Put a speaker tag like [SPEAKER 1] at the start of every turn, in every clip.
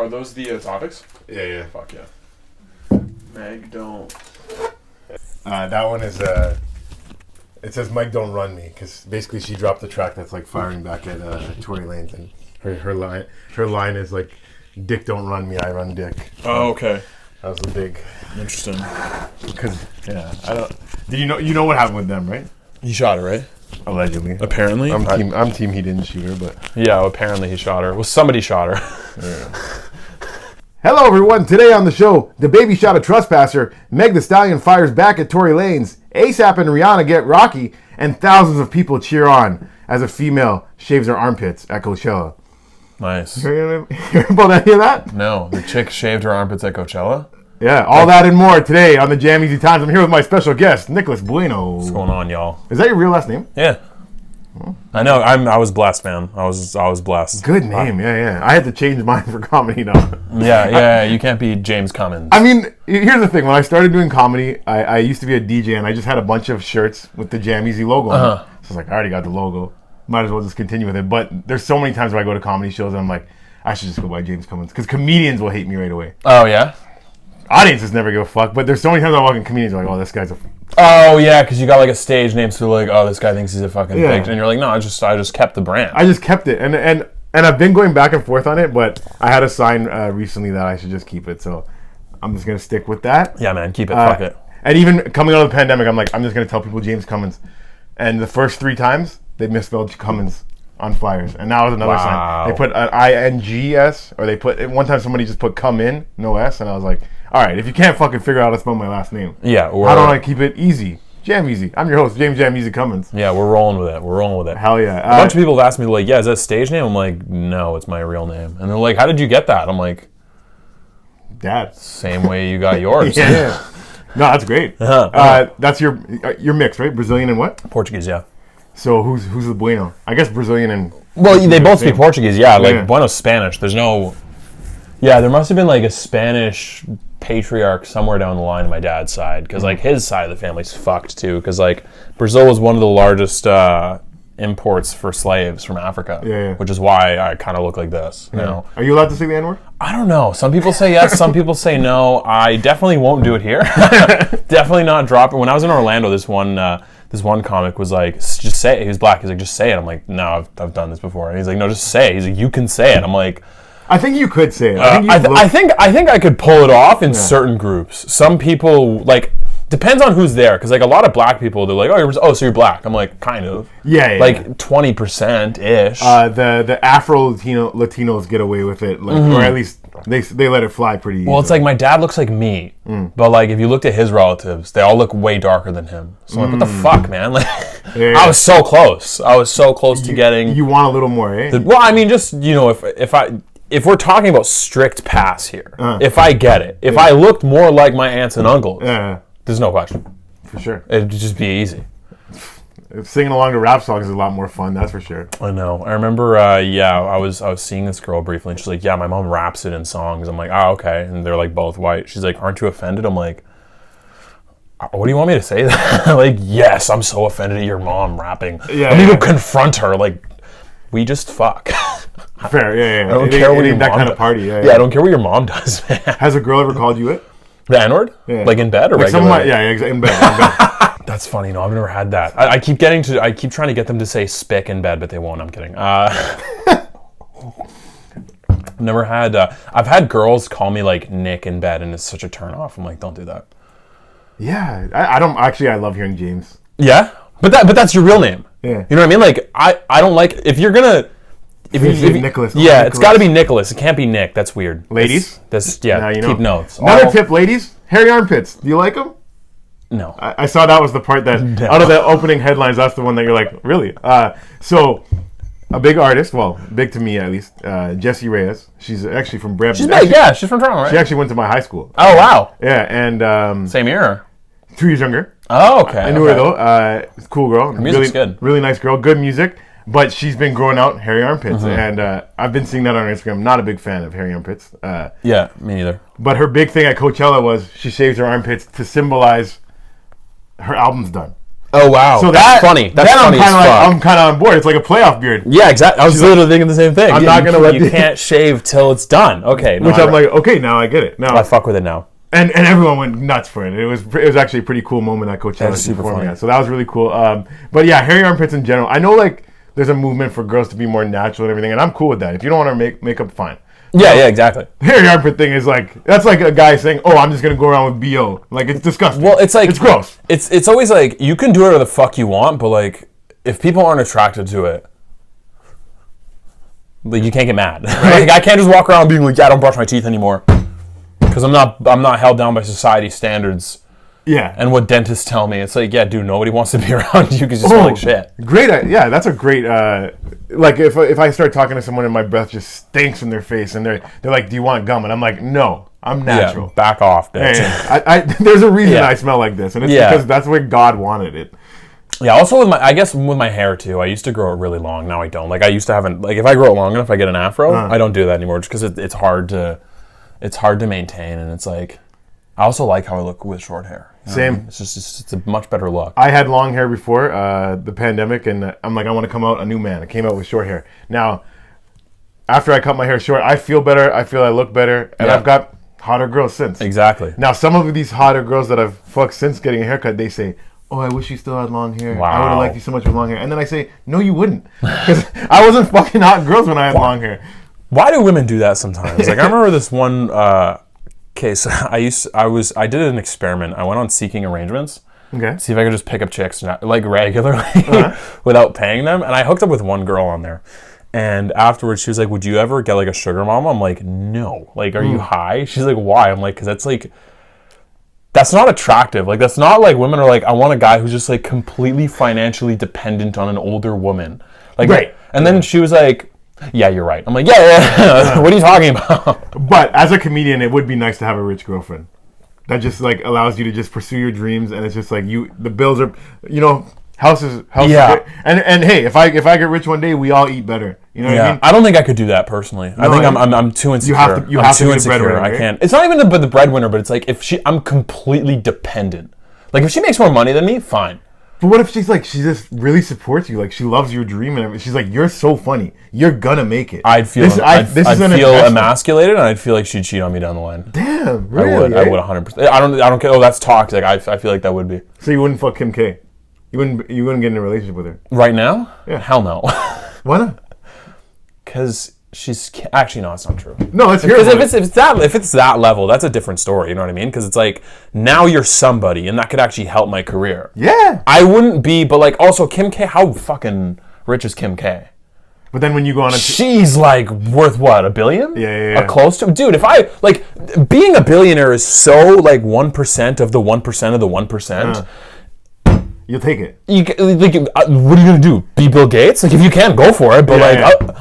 [SPEAKER 1] Are those the topics?
[SPEAKER 2] Yeah.
[SPEAKER 1] Fuck yeah. Meg, don't.
[SPEAKER 2] That one is it says Meg don't run me, because basically she dropped the track that's like firing back at Tory Lanez, and her line is like, dick don't run me, I run dick.
[SPEAKER 1] Oh, okay.
[SPEAKER 2] That was a big
[SPEAKER 1] Interesting.
[SPEAKER 2] because I don't. Did you know what happened with them, right?
[SPEAKER 1] He shot her, right?
[SPEAKER 2] Allegedly.
[SPEAKER 1] Apparently.
[SPEAKER 2] I'm team he didn't shoot her, but
[SPEAKER 1] Yeah, apparently he shot her. Well, somebody shot her.
[SPEAKER 2] hello everyone. Today on the show, DaBaby shot a trespasser, Meg the Stallion fires back at Tory Lanez, ASAP and Rihanna get rocky, and thousands of people cheer on as a female shaves her armpits at Coachella.
[SPEAKER 1] Nice.
[SPEAKER 2] Hear about any of that?
[SPEAKER 1] No, the chick shaved her armpits at Coachella?
[SPEAKER 2] Yeah, all that and more today on the JamEasy Times. I'm here with my special guest, Nicholas Bueno.
[SPEAKER 1] What's going on, y'all?
[SPEAKER 2] Is that your real last name?
[SPEAKER 1] Yeah. I know. I was blessed, man. I was blessed.
[SPEAKER 2] Good name, yeah. I had to change mine for comedy now.
[SPEAKER 1] Yeah. You can't be James Cummins.
[SPEAKER 2] I mean, here's the thing. When I started doing comedy, I used to be a DJ, and I just had a bunch of shirts with the JamEasy logo on it. So I was like, I already got the logo. Might as well just continue with it. But there's so many times where I go to comedy shows, and I'm like, I should just go by James Cummins. Because comedians will hate me right away.
[SPEAKER 1] Oh, yeah?
[SPEAKER 2] Audiences never give a fuck. But there's so many times I walk in, comedians are like, oh, this guy's a...
[SPEAKER 1] Oh, yeah, because you got like a stage name, so like, oh, this guy thinks he's a fucking fake. And you're like, no, I just kept the brand.
[SPEAKER 2] I just kept it. And I've been going back and forth on it, but I had a sign recently that I should just keep it. So I'm just going to stick with that.
[SPEAKER 1] Yeah, man, keep it. Fuck it.
[SPEAKER 2] And even coming out of the pandemic, I'm like, I'm just going to tell people James Cummins. And the first 3 times, they misspelled Cummins on flyers. And now was another sign. They put an INGS, or they put, one time somebody just put come in, no S. And I was like, all right, if you can't fucking figure out how to spell my last name,
[SPEAKER 1] yeah,
[SPEAKER 2] how do I keep it easy? JamEasy. I'm your host, James JamEasy Cummins.
[SPEAKER 1] Yeah, we're rolling with it.
[SPEAKER 2] Hell yeah.
[SPEAKER 1] A bunch of people have asked me, like, yeah, is that a stage name? I'm like, no, it's my real name. And they're like, how did you get that? I'm like,
[SPEAKER 2] Dad.
[SPEAKER 1] Same way you got yours.
[SPEAKER 2] Yeah. No, that's great. That's your mix, right? Brazilian and what?
[SPEAKER 1] Portuguese, yeah.
[SPEAKER 2] So who's the Bueno? I guess Brazilian and...
[SPEAKER 1] Well, they both speak Portuguese, yeah. Like, Bueno's Spanish. There's no... Yeah, there must have been, like, a Spanish patriarch somewhere down the line on my dad's side, because like his side of the family's fucked too, because like Brazil was one of the largest imports for slaves from Africa, which is why I kind of look like this. You know?
[SPEAKER 2] Are you allowed to say the N-word?
[SPEAKER 1] I don't know. Some people say yes, some people say no. I definitely won't do it here. Definitely not drop it. When I was in Orlando, this one comic was like, just say it. He was black. He's like, just say it. I'm like, no, I've done this before. And he's like, no, just say it. He's like, you can say it. I'm like,
[SPEAKER 2] I think you could say it.
[SPEAKER 1] I think I could pull it off in certain groups. Some people, like, depends on who's there, because like a lot of black people, they're like, so you're black. I'm like, kind of.
[SPEAKER 2] Yeah.
[SPEAKER 1] Like 20% ish.
[SPEAKER 2] The Afro Latinos get away with it, like, or at least they let it fly pretty easily.
[SPEAKER 1] Well, it's like my dad looks like me, but like if you looked at his relatives, they all look way darker than him. So I'm like, what the fuck, man? Like, I was so close. To getting.
[SPEAKER 2] You want a little more, eh?
[SPEAKER 1] Well, I mean, just if we're talking about strict pass here, if I get it, if I looked more like my aunts and uncles, there's no question.
[SPEAKER 2] For sure.
[SPEAKER 1] It'd just be easy.
[SPEAKER 2] Singing along to rap songs is a lot more fun, that's for sure.
[SPEAKER 1] I know. I remember, I was seeing this girl briefly, and she's like, yeah, my mom raps it in songs. I'm like, oh, okay. And they're like both white. She's like, aren't you offended? I'm like, what do you want me to say? Like, yes, I'm so offended at your mom rapping. Let me go confront her. Like, we just fuck.
[SPEAKER 2] Fair, yeah.
[SPEAKER 1] I don't care what your
[SPEAKER 2] that
[SPEAKER 1] mom
[SPEAKER 2] kind
[SPEAKER 1] does.
[SPEAKER 2] Of party, yeah.
[SPEAKER 1] I don't care what your mom does, man.
[SPEAKER 2] Has a girl ever called you it?
[SPEAKER 1] The N-word? Yeah. Like in bed or
[SPEAKER 2] like
[SPEAKER 1] regular?
[SPEAKER 2] In bed.
[SPEAKER 1] That's funny. No, I've never had that. I keep trying to get them to say spick in bed, but they won't. I'm kidding. Never had. I've had girls call me like Nick in bed, and it's such a turn off. I'm like, don't do that.
[SPEAKER 2] Yeah, I don't actually. I love hearing James.
[SPEAKER 1] Yeah, but that's your real name.
[SPEAKER 2] Yeah,
[SPEAKER 1] you know what I mean. Like I don't like if you're gonna. If
[SPEAKER 2] Nicholas.
[SPEAKER 1] Yeah, Nicholas. It's got to be Nicholas. It can't be Nick. That's weird.
[SPEAKER 2] Ladies?
[SPEAKER 1] Keep notes.
[SPEAKER 2] Another tip, ladies. Hairy armpits. Do you like them?
[SPEAKER 1] No.
[SPEAKER 2] I saw that was the part that, out of the opening headlines, that's the one that you're like, really? So, a big artist, well, big to me at least, Jessie Reyes. She's actually from Brampton.
[SPEAKER 1] She's big, yeah. She's from Toronto, right?
[SPEAKER 2] She actually went to my high school.
[SPEAKER 1] Oh, wow.
[SPEAKER 2] Yeah, and...
[SPEAKER 1] Same year?
[SPEAKER 2] 2 years younger.
[SPEAKER 1] Oh, okay.
[SPEAKER 2] I knew her, though. Cool girl.
[SPEAKER 1] Her music's good.
[SPEAKER 2] Really nice girl. Good music. But she's been growing out hairy armpits, and I've been seeing that on Instagram. Not a big fan of hairy armpits.
[SPEAKER 1] Yeah, me neither.
[SPEAKER 2] But her big thing at Coachella was she shaves her armpits to symbolize her album's done.
[SPEAKER 1] Oh wow,
[SPEAKER 2] so
[SPEAKER 1] that's funny. That's funny as fuck.
[SPEAKER 2] I'm kind of on board. It's like a playoff beard.
[SPEAKER 1] Yeah, exactly. I was literally thinking the same thing.
[SPEAKER 2] I'm not gonna let
[SPEAKER 1] you can't shave till it's done. Okay,
[SPEAKER 2] which I'm like, okay, now I get it. Now
[SPEAKER 1] I fuck with it now.
[SPEAKER 2] And everyone went nuts for it. It was actually a pretty cool moment at Coachella.
[SPEAKER 1] That's super funny.
[SPEAKER 2] So that was really cool. But yeah, hairy armpits in general. I know like there's a movement for girls to be more natural and everything, and I'm cool with that. If you don't want to make makeup, fine.
[SPEAKER 1] Yeah, exactly.
[SPEAKER 2] Hairy armpit thing is like, that's like a guy saying, oh, I'm just going to go around with BO. Like, it's disgusting.
[SPEAKER 1] Well, it's like,
[SPEAKER 2] it's gross.
[SPEAKER 1] It's always like, you can do whatever the fuck you want, but like, if people aren't attracted to it, like, you can't get mad. Right? Like, I can't just walk around being like, yeah, I don't brush my teeth anymore. Because I'm not held down by society standards.
[SPEAKER 2] Yeah.
[SPEAKER 1] And what dentists tell me. It's like, yeah, dude, nobody wants to be around you because you smell like shit.
[SPEAKER 2] Great. Yeah, that's a great, like, if I start talking to someone and my breath just stinks in their face and they're like, do you want gum? And I'm like, no, I'm natural.
[SPEAKER 1] Yeah, back off, bitch.
[SPEAKER 2] Hey, there's a reason I smell like this. And it's because that's where God wanted it.
[SPEAKER 1] Yeah, also with my hair too. I used to grow it really long. Now I don't. Like, I used to have like, if I grow it long enough, I get an afro. I don't do that anymore just because it's hard to maintain. And it's like, I also like how I look with short hair.
[SPEAKER 2] Same.
[SPEAKER 1] It's a much better look.
[SPEAKER 2] I had long hair before the pandemic, and I'm like, I want to come out a new man. I came out with short hair. Now, after I cut my hair short, I feel better. I feel I look better, and I've got hotter girls since.
[SPEAKER 1] Exactly.
[SPEAKER 2] Now, some of these hotter girls that I've fucked since getting a haircut, they say, oh, I wish you still had long hair.
[SPEAKER 1] Wow.
[SPEAKER 2] I would have liked you so much with long hair. And then I say, no, you wouldn't. Because I wasn't fucking hot girls when I had long hair.
[SPEAKER 1] Why do women do that sometimes? Like, I remember this one... case. I did an experiment. I went on Seeking Arrangements.
[SPEAKER 2] Okay.
[SPEAKER 1] See if I could just pick up chicks like regularly without paying them. And I hooked up with one girl on there. And afterwards, she was like, "Would you ever get like a sugar mama?" I'm like, "No." Like, are you high? She's like, "Why?" I'm like, "Because that's not attractive. Like, that's not like women are like, I want a guy who's just like completely financially dependent on an older woman." Like,
[SPEAKER 2] right.
[SPEAKER 1] And then she was like, yeah, you're right. I'm like, yeah. What are you talking about?
[SPEAKER 2] But as a comedian, it would be nice to have a rich girlfriend that just like allows you to just pursue your dreams, and it's just like the bills are, houses.
[SPEAKER 1] Yeah.
[SPEAKER 2] And hey, if I get rich one day, we all eat better. You know what I mean?
[SPEAKER 1] I don't think I could do that personally. I think I'm too insecure.
[SPEAKER 2] You have to be the breadwinner.
[SPEAKER 1] I can't. It's not even the breadwinner, but it's like I'm completely dependent. Like, if she makes more money than me, fine.
[SPEAKER 2] But what if she just really supports you? Like, she loves your dream and everything. She's like, you're so funny. You're gonna make it.
[SPEAKER 1] I'd feel emasculated, and I'd feel like she'd cheat on me down the line.
[SPEAKER 2] Damn, really?
[SPEAKER 1] I would 100%. I don't care. Oh, that's toxic. I feel like that would be.
[SPEAKER 2] So you wouldn't fuck Kim K? You wouldn't get in a relationship with her?
[SPEAKER 1] Right now?
[SPEAKER 2] Yeah.
[SPEAKER 1] Hell no.
[SPEAKER 2] Why not?
[SPEAKER 1] Because she's actually, no, it's not true.
[SPEAKER 2] No, it's
[SPEAKER 1] because if it's that level, that's a different story. You know what I mean? Because it's like, now you're somebody, and that could actually help my career.
[SPEAKER 2] Yeah.
[SPEAKER 1] I wouldn't be, but like, also Kim K. How fucking rich is Kim K?
[SPEAKER 2] But then when you go on
[SPEAKER 1] she's like worth what, $1 billion?
[SPEAKER 2] Yeah.
[SPEAKER 1] Close to, dude. If I like, being a billionaire is so like 1% of the 1% of the 1%.
[SPEAKER 2] You'll take it.
[SPEAKER 1] What are you gonna do? Be Bill Gates? Like, if you can, go for it. But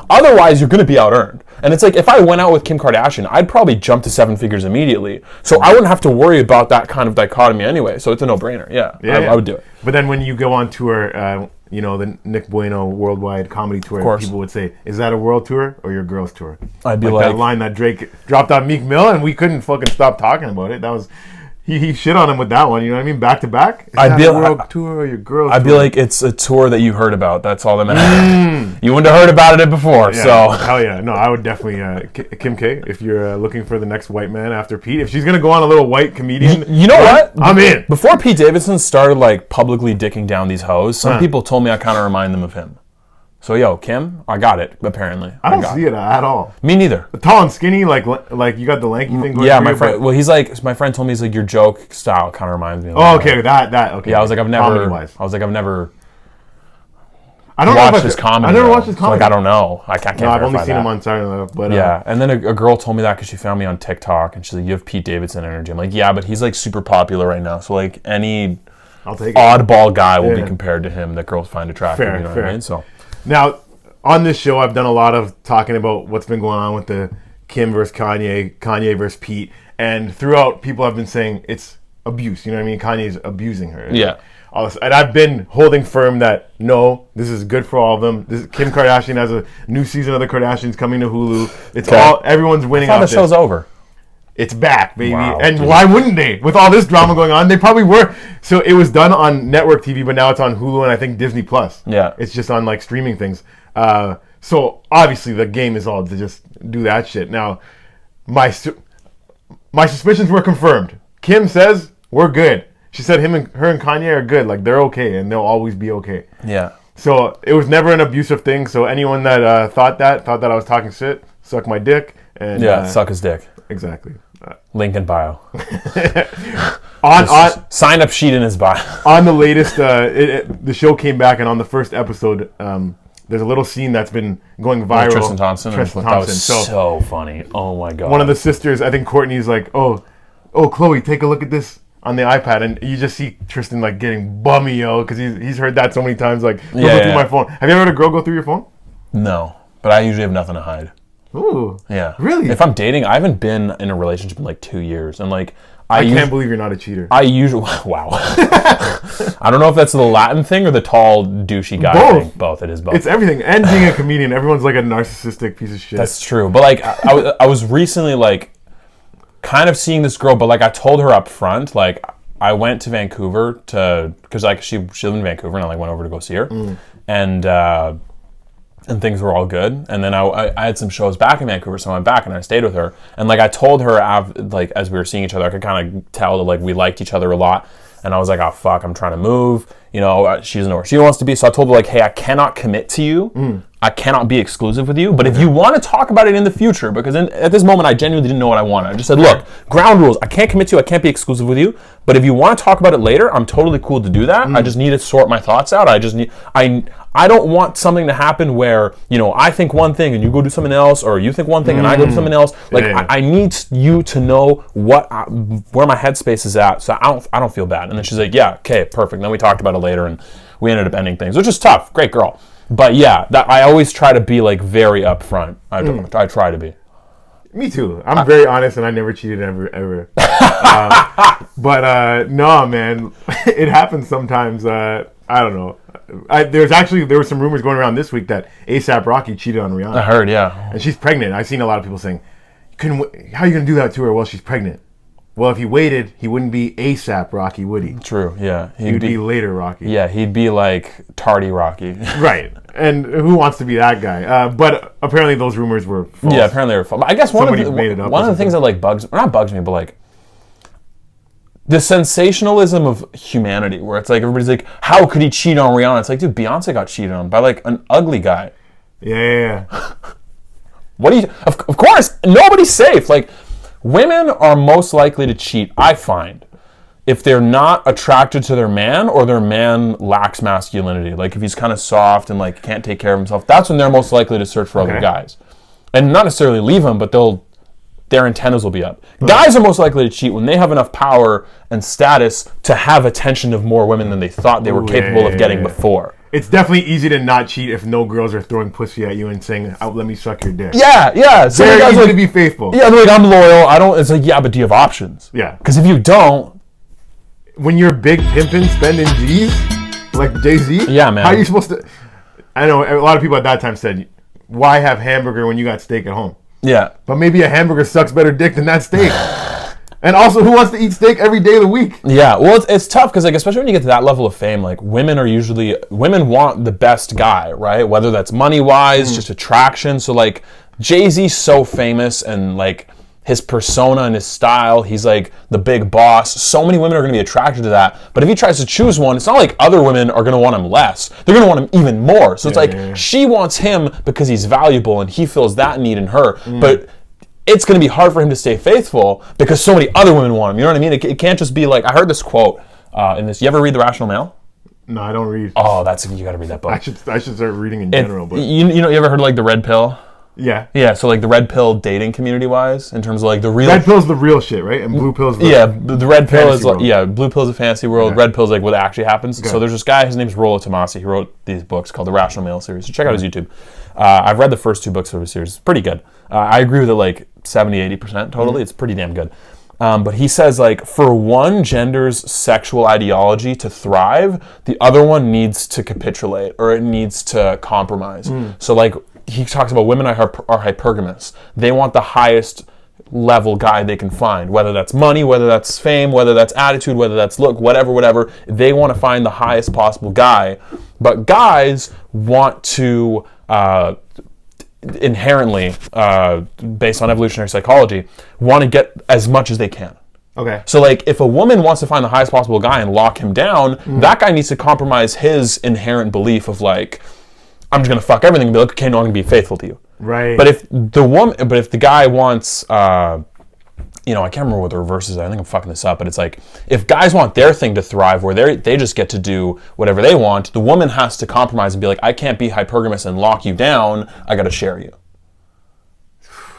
[SPEAKER 1] otherwise, you're gonna be out earned. And it's like, if I went out with Kim Kardashian, I'd probably jump to 7 figures immediately. So I wouldn't have to worry about that kind of dichotomy anyway. So it's a no-brainer. I would do it.
[SPEAKER 2] But then when you go on tour, the Nick Bueno worldwide comedy tour, people would say, "Is that a world tour or your girls tour?"
[SPEAKER 1] I'd be like
[SPEAKER 2] that line that Drake dropped on Meek Mill, and we couldn't fucking stop talking about it. That was. He shit on him with that one, you know what I mean? Back to back. I'd be a world tour or your girls tour?
[SPEAKER 1] I'd be like, it's a tour that you heard about. That's all that matters. You wouldn't have heard about it before, so.
[SPEAKER 2] Hell yeah. No, I would definitely, Kim K, if you're looking for the next white man after Pete, if she's going to go on a little white comedian.
[SPEAKER 1] You know what?
[SPEAKER 2] I'm in.
[SPEAKER 1] Before Pete Davidson started like publicly dicking down these hoes, some people told me I kind of remind them of him. So, yo, Kim, I got it, apparently.
[SPEAKER 2] I don't see it at all.
[SPEAKER 1] Me neither.
[SPEAKER 2] Tall and skinny, like you got the lanky thing going.
[SPEAKER 1] Yeah, my friend, my friend told me, he's like, your joke style kind of reminds me of
[SPEAKER 2] okay, okay.
[SPEAKER 1] Yeah, I was like, I've never watched his comedy.
[SPEAKER 2] I never watched his comedy.
[SPEAKER 1] Like, I don't know. I can't
[SPEAKER 2] I've only seen him on Saturday Night Live. But,
[SPEAKER 1] yeah, and then a girl told me that because she found me on TikTok, and she's like, you have Pete Davidson energy. I'm like, yeah, but he's like super popular right now. So, like, any oddball guy will be compared to him that girls find attractive.
[SPEAKER 2] Fair,
[SPEAKER 1] you know what I mean? So.
[SPEAKER 2] Now, on this show, I've done a lot of talking about what's been going on with the Kim versus Kanye, Kanye versus Pete, and throughout, people have been saying it's abuse. You know what I mean? Kanye's abusing her.
[SPEAKER 1] Yeah.
[SPEAKER 2] And I've been holding firm that, no, this is good for all of them. Kim Kardashian has a new season of The Kardashians coming to Hulu. It's everyone's winning.
[SPEAKER 1] I thought the show's over.
[SPEAKER 2] it's back, baby.
[SPEAKER 1] Wow,
[SPEAKER 2] and
[SPEAKER 1] dude.
[SPEAKER 2] why wouldn't they? With all this drama going on, they probably were. So it was done on network TV, but now it's on Hulu and I think Disney Plus.
[SPEAKER 1] Yeah.
[SPEAKER 2] It's just on like streaming things. So obviously the game is all to just do that shit. Now, my suspicions were confirmed. Kim says we're good. She said her and Kanye are good. Like they're okay and they'll always be okay.
[SPEAKER 1] Yeah.
[SPEAKER 2] So it was never an abusive thing. So anyone that thought that I was talking shit, suck my dick. And
[SPEAKER 1] suck his dick.
[SPEAKER 2] Exactly.
[SPEAKER 1] Link in bio.
[SPEAKER 2] on
[SPEAKER 1] sign up sheet in his bio.
[SPEAKER 2] On the latest, the show came back, and on the first episode, there's a little scene that's been going viral.
[SPEAKER 1] Tristan Thompson.
[SPEAKER 2] That
[SPEAKER 1] was so funny. Oh my god.
[SPEAKER 2] One of the sisters, I think Courtney's like, oh, Chloe, take a look at this on the iPad, and you just see Tristan like getting bummy, yo, because he's heard that so many times. Like, go through my phone. Have you ever had a girl go through your phone?
[SPEAKER 1] No, but I usually have nothing to hide.
[SPEAKER 2] Ooh.
[SPEAKER 1] Yeah.
[SPEAKER 2] Really?
[SPEAKER 1] If I'm dating, I haven't been in a relationship in like 2 years, and like
[SPEAKER 2] I can't believe you're not a cheater.
[SPEAKER 1] I usually wow. I don't know if that's the Latin thing or the tall douchey guy thing. Both. It is both.
[SPEAKER 2] It's everything. And being a comedian, everyone's like a narcissistic piece of shit.
[SPEAKER 1] That's true. But like I was recently like kind of seeing this girl, but like I told her up front, like I went to Vancouver because like she lived in Vancouver, and I like went over to go see her, and things were all good. And then I had some shows back in Vancouver, so I went back and I stayed with her. And like I told her, like as we were seeing each other, I could kind of tell that like we liked each other a lot. And I was like, oh fuck, I'm trying to move. You know, she doesn't know where she wants to be. So I told her like, hey, I cannot commit to you. I cannot be exclusive with you. But if you want to talk about it in the future, because at this moment I genuinely didn't know what I wanted. I just said, look, ground rules. I can't commit to you. I can't be exclusive with you. But if you want to talk about it later, I'm totally cool to do that. I just need to sort my thoughts out. I don't want something to happen where, you know, I think one thing and you go do something else, or you think one thing and I go do something else. Like I need you to know where my headspace is at, so I don't feel bad. And then she's like, yeah, okay, perfect. And then we talked about it later, and we ended up ending things, which is tough. Great girl, but yeah, that I always try to be like very upfront. I try to be.
[SPEAKER 2] Me too. I'm very honest, and I never cheated ever. But no, man, it happens sometimes. I don't know. There were some rumors going around this week that A$AP Rocky cheated on Rihanna.
[SPEAKER 1] I heard, yeah.
[SPEAKER 2] And she's pregnant. I've seen a lot of people saying, how are you going to do that to her? Well, she's pregnant. Well, if he waited, he wouldn't be A$AP Rocky, would he?
[SPEAKER 1] True, yeah.
[SPEAKER 2] He'd be later Rocky.
[SPEAKER 1] Yeah, he'd be like tardy Rocky.
[SPEAKER 2] Right. And who wants to be that guy? But apparently those rumors were false.
[SPEAKER 1] Yeah, apparently they were false. I guess one of the things that like bugs me, but like the sensationalism of humanity, where it's like everybody's like, how could he cheat on Rihanna? It's like, dude, Beyonce got cheated on by like an ugly guy.
[SPEAKER 2] Yeah.
[SPEAKER 1] What do you? Of course, nobody's safe. Like, women are most likely to cheat, I find, if they're not attracted to their man or their man lacks masculinity. Like if he's kind of soft and like can't take care of himself, that's when they're most likely to search for other guys, and not necessarily leave him, but their antennas will be up. Guys are most likely to cheat when they have enough power and status to have attention of more women than they thought they were capable of getting before.
[SPEAKER 2] It's definitely easy to not cheat if no girls are throwing pussy at you and saying, let me suck your dick.
[SPEAKER 1] Yeah.
[SPEAKER 2] So very easy to be faithful.
[SPEAKER 1] Yeah, they're like, I'm loyal. I don't. It's like, yeah, but do you have options?
[SPEAKER 2] Yeah.
[SPEAKER 1] Because if you don't,
[SPEAKER 2] when you're big pimping, spending G's, like Jay-Z,
[SPEAKER 1] yeah, man.
[SPEAKER 2] How are you supposed to? I know a lot of people at that time said, why have hamburger when you got steak at home?
[SPEAKER 1] Yeah.
[SPEAKER 2] But maybe a hamburger sucks better dick than that steak. And also, who wants to eat steak every day of the week?
[SPEAKER 1] Yeah, well, it's tough because, like, especially when you get to that level of fame, like, women want the best guy, right? Whether that's money-wise, just attraction. So, like, Jay-Z's so famous, and, like, his persona and his style, he's, like, the big boss. So many women are going to be attracted to that. But if he tries to choose one, it's not like other women are going to want him less. They're going to want him even more. So it's she wants him because he's valuable and he feels that need in her. But it's going to be hard for him to stay faithful because so many other women want him. You know what I mean? It can't just be like, I heard this quote in this. You ever read The Rational Male?
[SPEAKER 2] No, I don't read.
[SPEAKER 1] Oh, you got to read that book.
[SPEAKER 2] I should start reading in general. But
[SPEAKER 1] you ever heard of like the red pill?
[SPEAKER 2] Yeah.
[SPEAKER 1] Yeah, so like the red pill dating community wise, in terms of like the real...
[SPEAKER 2] Red pill's the real shit, right? And blue pill's the...
[SPEAKER 1] Yeah, the red pill is like...
[SPEAKER 2] world.
[SPEAKER 1] Yeah, blue pill's a fantasy world. Red pill's like what actually happens. Okay. So there's this guy, his name's Rollo Tomasi. He wrote these books called the Rational Male series. So check out his YouTube. I've read the first 2 books of his series. It's pretty good. I agree with it like 70-80% totally. It's pretty damn good. But he says, like, for one gender's sexual ideology to thrive, the other one needs to capitulate, or it needs to compromise. So, like, he talks about women are hypergamous. They want the highest level guy they can find, whether that's money, whether that's fame, whether that's attitude, whether that's look, whatever. They want to find the highest possible guy. But guys want to inherently, based on evolutionary psychology, want to get as much as they can.
[SPEAKER 2] Okay.
[SPEAKER 1] So, like, if a woman wants to find the highest possible guy and lock him down, that guy needs to compromise his inherent belief of, like, I'm just going to fuck everything and be like, okay, no, I'm going to be faithful to you.
[SPEAKER 2] Right.
[SPEAKER 1] But if the guy wants, I can't remember what the reverse is. I think I'm fucking this up, but it's like, if guys want their thing to thrive where they just get to do whatever they want, the woman has to compromise and be like, I can't be hypergamous and lock you down. I got to share you.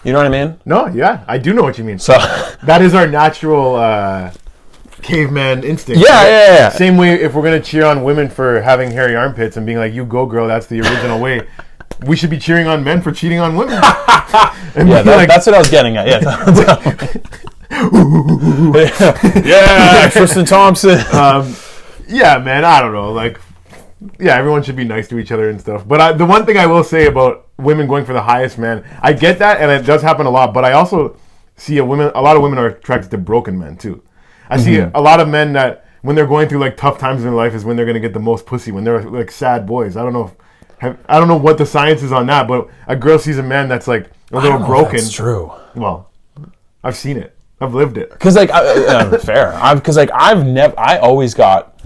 [SPEAKER 1] You know what I mean?
[SPEAKER 2] No, yeah, I do know what you mean.
[SPEAKER 1] So
[SPEAKER 2] that is our natural caveman instinct.
[SPEAKER 1] Yeah,
[SPEAKER 2] right?
[SPEAKER 1] yeah.
[SPEAKER 2] Same way, if we're gonna cheer on women for having hairy armpits and being like, "You go, girl," that's the original way. We should be cheering on men for cheating on women.
[SPEAKER 1] That's what I was getting at. Yeah, Tristan Thompson.
[SPEAKER 2] Yeah, man, I don't know. Like, yeah, everyone should be nice to each other and stuff. But the one thing I will say about women going for the highest man, I get that, and it does happen a lot. But I also see a lot of women are attracted to broken men too. I see a lot of men that when they're going through like tough times in their life is when they're gonna get the most pussy. When they're like sad boys. I don't know what the science is on that, but a girl sees a man that's like a little broken.
[SPEAKER 1] That's true.
[SPEAKER 2] Well, I've seen it. I've lived it.
[SPEAKER 1] Because like, fair. I always got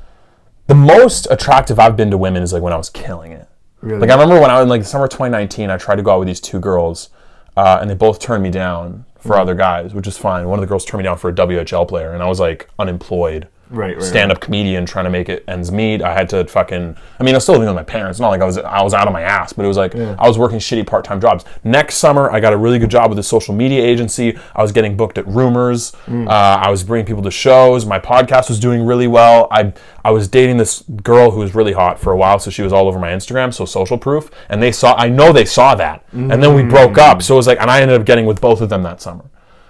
[SPEAKER 1] the most attractive I've been to women is like when I was killing it.
[SPEAKER 2] Really?
[SPEAKER 1] Like I remember when I was in like summer 2019, I tried to go out with these two girls, and they both turned me down for other guys, which is fine. One of the girls turned me down for a WHL player, and I was like unemployed.
[SPEAKER 2] Right.
[SPEAKER 1] Stand-up comedian trying to make it ends meet. I had to I was still living with my parents. Not like I was out of my ass, but it was like I was working shitty part-time jobs. Next summer, I got a really good job with a social media agency. I was getting booked at Rumours. I was bringing people to shows. My podcast was doing really well. I was dating this girl who was really hot for a while, so she was all over my Instagram, so social proof. And I know they saw that. And then we broke up. So it was like, and I ended up getting with both of them that summer.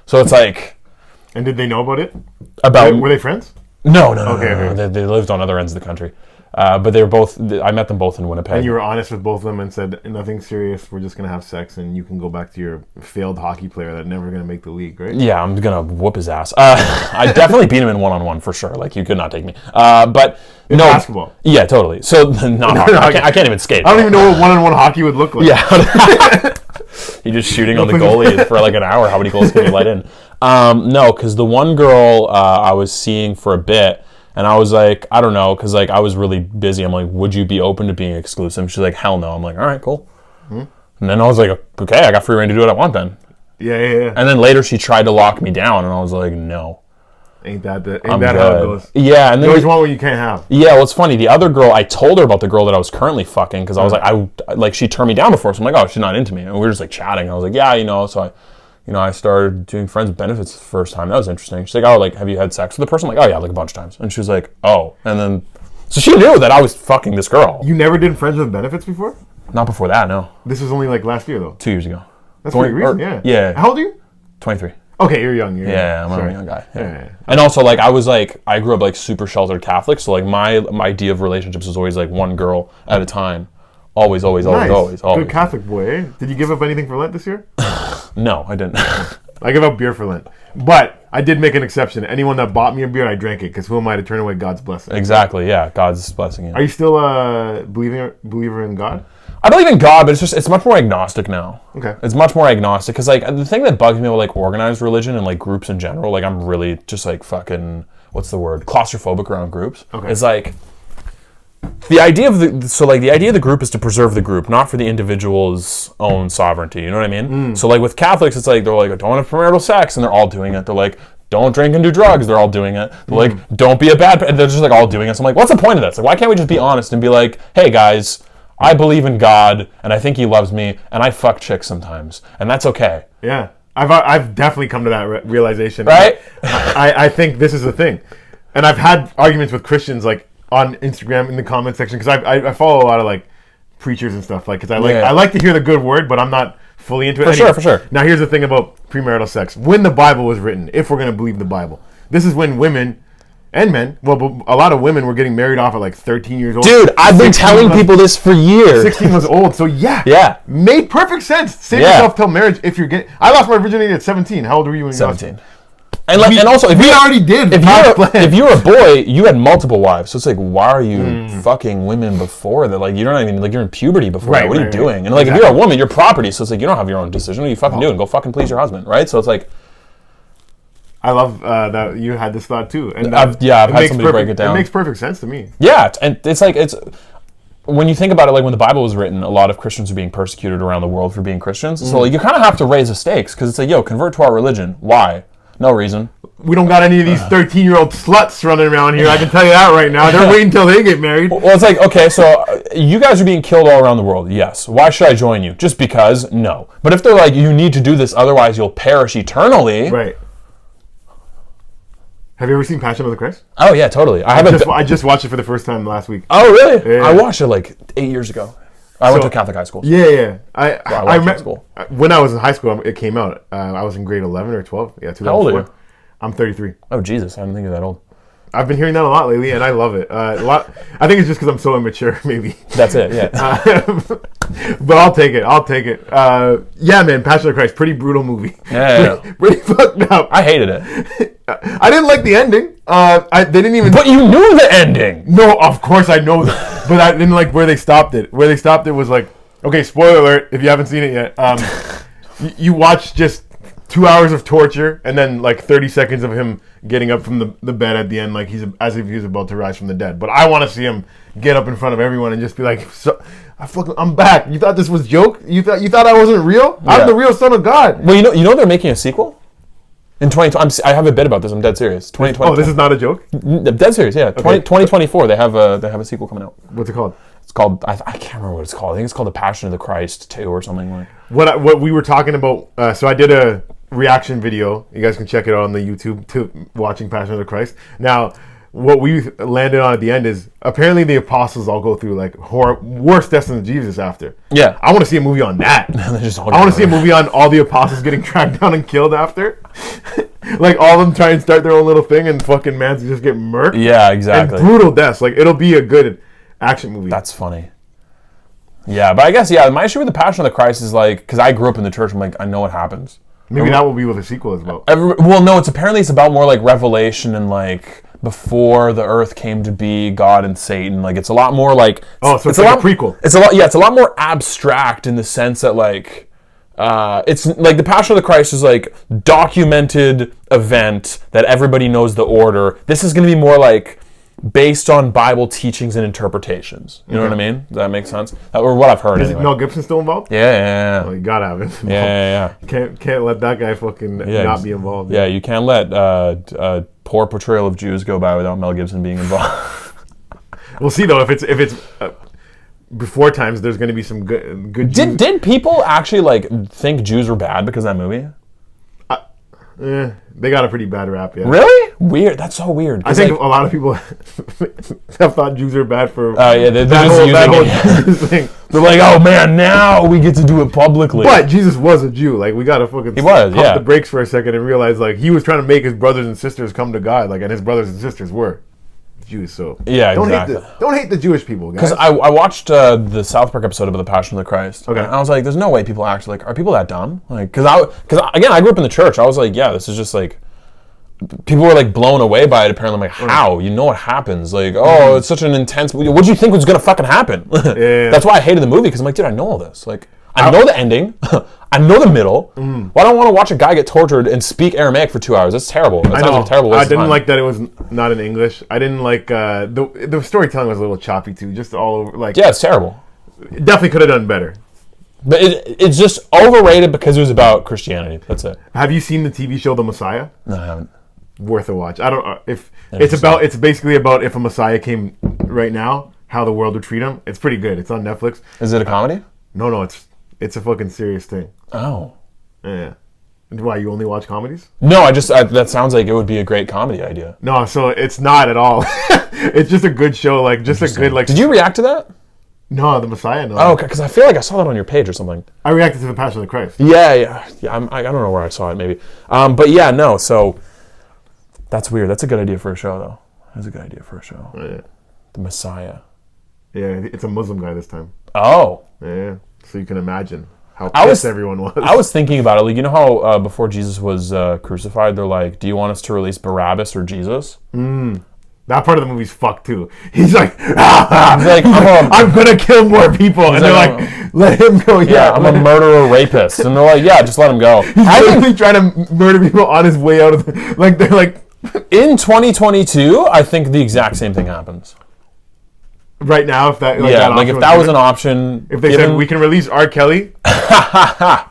[SPEAKER 1] So it's like...
[SPEAKER 2] And did they know about it? Were they friends?
[SPEAKER 1] No. They lived on other ends of the country. But they were both... I met them both in Winnipeg.
[SPEAKER 2] And you were honest with both of them and said, nothing serious, we're just going to have sex and you can go back to your failed hockey player that's never going to make the league, right?
[SPEAKER 1] Yeah, I'm going to whoop his ass. I definitely beat him in one-on-one for sure. Like, you could not take me. But...
[SPEAKER 2] In basketball?
[SPEAKER 1] Yeah, totally. So, not hockey. I can't even skate.
[SPEAKER 2] I don't even know what one-on-one hockey would look like.
[SPEAKER 1] Yeah. You're just shooting on the goalie for like an hour. How many goals can you let in? No, because the one girl I was seeing for a bit, and I was like, I don't know, because like I was really busy. I'm like, would you be open to being exclusive? She's like, hell no. I'm like, all right, cool. And then I was like, okay, I got free reign to do what I want then.
[SPEAKER 2] Yeah.
[SPEAKER 1] And then later she tried to lock me down, and I was like, no.
[SPEAKER 2] Ain't that how it goes?
[SPEAKER 1] Yeah, and then
[SPEAKER 2] you always want what you can't have.
[SPEAKER 1] Yeah, well, it's funny. The other girl, I told her about the girl that I was currently fucking because I was like, she turned me down before, so I'm like, oh, she's not into me, and we were just like chatting. I was like, yeah, so I started doing friends with benefits the first time. That was interesting. She's like, oh, like, have you had sex with the person? I'm like, oh yeah, like a bunch of times. And she was like, oh, and then so she knew that I was fucking this girl.
[SPEAKER 2] You never did friends with benefits before?
[SPEAKER 1] Not before that, no.
[SPEAKER 2] This was only like last year though.
[SPEAKER 1] 2 years ago.
[SPEAKER 2] That's pretty recent. Yeah. How old are you?
[SPEAKER 1] 23.
[SPEAKER 2] Okay, you're young.
[SPEAKER 1] Yeah, I'm a young guy. Yeah. And also, like, I grew up like super sheltered Catholic, so like my idea of relationships was always like one girl at a time, always.
[SPEAKER 2] Good Catholic boy. Eh? Did you give up anything for Lent this year?
[SPEAKER 1] No, I didn't.
[SPEAKER 2] I gave up beer for Lent, but I did make an exception. Anyone that bought me a beer, I drank it because who am I to turn away God's blessing?
[SPEAKER 1] Exactly. Yeah, God's blessing. Yeah.
[SPEAKER 2] Are you still a believer in God?
[SPEAKER 1] I believe in God, but it's much more agnostic now.
[SPEAKER 2] Okay.
[SPEAKER 1] It's much more agnostic because like the thing that bugs me about like organized religion and like groups in general, like I'm really just like fucking claustrophobic around groups.
[SPEAKER 2] Okay.
[SPEAKER 1] It's like the idea of the group is to preserve the group, not for the individual's own sovereignty. You know what I mean? So like with Catholics, it's like they're like, don't have premarital sex, and they're all doing it. They're like, don't drink and do drugs. They're all doing it. They're like, don't be a bad. And they're just like all doing it. So I'm like, what's the point of this? Like, why can't we just be honest and be like, hey guys, I believe in God, and I think He loves me, and I fuck chicks sometimes, and that's okay.
[SPEAKER 2] Yeah, I've definitely come to that realization.
[SPEAKER 1] Right?
[SPEAKER 2] I think this is the thing, and I've had arguments with Christians like on Instagram in the comment section because I follow a lot of like preachers and stuff like because I like to hear the good word, but I'm not fully into it.
[SPEAKER 1] For sure.
[SPEAKER 2] Now here's the thing about premarital sex: when the Bible was written, if we're going to believe the Bible, this is when women And men. Well, but a lot of women were getting married off at like 13 years old.
[SPEAKER 1] Dude, I've been telling people this for years.
[SPEAKER 2] 16 was old, so yeah.
[SPEAKER 1] Yeah.
[SPEAKER 2] Made perfect sense. Save yourself till marriage if you're getting... I lost my virginity at 17. How old were you when you
[SPEAKER 1] 17. And also, if
[SPEAKER 2] we already did.
[SPEAKER 1] If you were a boy, you had multiple wives. So it's like, why are you fucking women before that? Like, you're not even, like, you're in puberty before that. What are you doing? And, like, if you're a woman, you're property. So it's like, you don't have your own decision. What are you fucking doing? Go fucking please your husband, right? So it's like...
[SPEAKER 2] I love that you had this thought too. And
[SPEAKER 1] I've had somebody break it down.
[SPEAKER 2] It makes perfect sense to me.
[SPEAKER 1] Yeah, and it's like, when you think about it, like when the Bible was written, a lot of Christians are being persecuted around the world for being Christians. So like, you kind of have to raise the stakes, because it's like, yo, convert to our religion. Why? No reason.
[SPEAKER 2] We don't got any of these 13-year-old sluts running around here. I can tell you that right now. They're waiting until they get married.
[SPEAKER 1] Well, it's like, okay, so you guys are being killed all around the world. Yes. Why should I join you? Just because? No. But if they're like, you need to do this, otherwise you'll perish eternally.
[SPEAKER 2] Right. Have you ever seen Passion of the Christ?
[SPEAKER 1] Oh yeah, totally.
[SPEAKER 2] I just watched it for the first time last week.
[SPEAKER 1] Oh really?
[SPEAKER 2] Yeah.
[SPEAKER 1] I watched it like 8 years ago. I went to Catholic high school.
[SPEAKER 2] Yeah.
[SPEAKER 1] I went school.
[SPEAKER 2] When I was in high school, it came out. I was in grade 11 or 12. Yeah, 2004.
[SPEAKER 1] How old are you?
[SPEAKER 2] I'm 33.
[SPEAKER 1] Oh Jesus, I didn't think you're that old.
[SPEAKER 2] I've been hearing that a lot lately, and I love it. I think it's just because I'm so immature, maybe.
[SPEAKER 1] That's it, yeah.
[SPEAKER 2] But I'll take it. Yeah, man, Passion of the Christ, pretty brutal movie.
[SPEAKER 1] Yeah.
[SPEAKER 2] Pretty fucked up.
[SPEAKER 1] I hated it.
[SPEAKER 2] I didn't like the ending. They didn't even...
[SPEAKER 1] But you knew the ending!
[SPEAKER 2] No, of course I know that. But I didn't like where they stopped it. Where they stopped it was like... Okay, spoiler alert, if you haven't seen it yet. You watch just 2 hours of torture, and then like 30 seconds of him getting up from the bed at the end, like as if he's about to rise from the dead. But I want to see him get up in front of everyone and just be like, I'm back. You thought this was joke? You thought I wasn't real? Yeah. I'm the real son of God.
[SPEAKER 1] Well, you know they're making a sequel in 2020. I have a bit about this. I'm dead serious. 2020.
[SPEAKER 2] Oh, this is not a joke?
[SPEAKER 1] Dead serious. Yeah. Okay. 2024. They have a sequel coming out.
[SPEAKER 2] What's it called?
[SPEAKER 1] It's called, I can't remember what it's called. I think it's called The Passion of the Christ 2 or something like.
[SPEAKER 2] What we were talking about. So I did a reaction video. You guys can check it out on the YouTube to watching Passion of the Christ. Now, what we landed on at the end is apparently the apostles all go through like worse deaths than Jesus after.
[SPEAKER 1] Yeah.
[SPEAKER 2] I want to see a movie on that. I want to see a movie on all the apostles getting tracked down and killed after. Like all of them try and start their own little thing and fucking mans just get murked.
[SPEAKER 1] Yeah, exactly.
[SPEAKER 2] And brutal deaths. Like it'll be a good action movie.
[SPEAKER 1] That's funny. Yeah, but I guess, my issue with the Passion of the Christ is like, because I grew up in the church, I'm like, I know what happens.
[SPEAKER 2] Maybe that will be what the sequel is about.
[SPEAKER 1] Well, no, it's about more like revelation and like before the earth came to be, God and Satan. Like it's a lot more like...
[SPEAKER 2] Oh, so it's like a prequel.
[SPEAKER 1] It's a lot more abstract in the sense that like... it's like the Passion of the Christ is like documented event that everybody knows the order. This is going to be more like based on Bible teachings and interpretations. You know what I mean? Does that make sense? Or what I've heard.
[SPEAKER 2] Is Mel Gibson still involved?
[SPEAKER 1] Yeah.
[SPEAKER 2] Oh, you gotta have him involved.
[SPEAKER 1] Yeah.
[SPEAKER 2] Can't let that guy fucking not be involved.
[SPEAKER 1] Yeah, you can't let poor portrayal of Jews go by without Mel Gibson being involved.
[SPEAKER 2] We'll see though if it's before times. There's going to be some good.
[SPEAKER 1] Did people actually like think Jews were bad because of that movie?
[SPEAKER 2] They got a pretty bad rap, yeah.
[SPEAKER 1] Really? Weird. That's so weird.
[SPEAKER 2] I think a lot of people have thought Jews are bad for
[SPEAKER 1] they're just using it. Thing. They're like, oh man, now we get to do it publicly.
[SPEAKER 2] But Jesus was a Jew. Like, we got to fucking pump the brakes for a second and realize, like, he was trying to make his brothers and sisters come to God, like, and his brothers and sisters were Jews, so...
[SPEAKER 1] Yeah,
[SPEAKER 2] don't hate the Jewish people, guys.
[SPEAKER 1] Because I watched the South Park episode about the Passion of the Christ.
[SPEAKER 2] Okay.
[SPEAKER 1] And I was like, there's no way people actually, like, are people that dumb? Like, because again, I grew up in the church. I was like, yeah, this is just, like... People were like blown away by it. Apparently, I'm like, how? You know what happens? Like, oh, it's such an intense. What did you think was gonna fucking happen?
[SPEAKER 2] Yeah.
[SPEAKER 1] That's why I hated the movie, because I'm like, dude, I know all this. Like, I know the ending. I know the middle. Why do I want to watch a guy get tortured and speak Aramaic for 2 hours? That's terrible. That sounds like a terrible waste of time.
[SPEAKER 2] I didn't like that it was not in English. I didn't like the storytelling was a little choppy too. Just all over. Like,
[SPEAKER 1] yeah, it's terrible.
[SPEAKER 2] It definitely could have done better.
[SPEAKER 1] But it's just overrated because it was about Christianity. That's it.
[SPEAKER 2] Have you seen the TV show The Messiah?
[SPEAKER 1] No, I haven't.
[SPEAKER 2] Worth a watch. I don't if it's basically about if a Messiah came right now, how the world would treat him. It's pretty good. It's on Netflix.
[SPEAKER 1] Is it a comedy?
[SPEAKER 2] No, it's a fucking serious thing.
[SPEAKER 1] Oh.
[SPEAKER 2] Yeah. Why, you only watch comedies?
[SPEAKER 1] No, that sounds like it would be a great comedy idea.
[SPEAKER 2] No, so it's not at all. It's just a good show, like just a good like.
[SPEAKER 1] Did you react to that?
[SPEAKER 2] No, The Messiah. No.
[SPEAKER 1] Oh, okay, because I feel like I saw that on your page or something.
[SPEAKER 2] I reacted to The Passion of the Christ.
[SPEAKER 1] Yeah. I don't know where I saw it, maybe. But yeah, no. So that's weird. That's a good idea for a show, though. That's a good idea for a show.
[SPEAKER 2] Oh, yeah.
[SPEAKER 1] The Messiah.
[SPEAKER 2] Yeah, it's a Muslim guy this time.
[SPEAKER 1] Oh.
[SPEAKER 2] Yeah, so you can imagine how pissed everyone was.
[SPEAKER 1] I was thinking about it. Like, you know how before Jesus was crucified, they're like, do you want us to release Barabbas or Jesus?
[SPEAKER 2] That part of the movie's fucked too. He's like, I'm gonna kill more people, and they're like, let him go.
[SPEAKER 1] Yeah, I'm a murderer, rapist, and they're like, yeah, just let him go.
[SPEAKER 2] He's literally trying to murder people on his way out of the, like, they're like.
[SPEAKER 1] In 2022, I think the exact same thing happens.
[SPEAKER 2] Right now, if that
[SPEAKER 1] if that was an option,
[SPEAKER 2] if they said we can release R. Kelly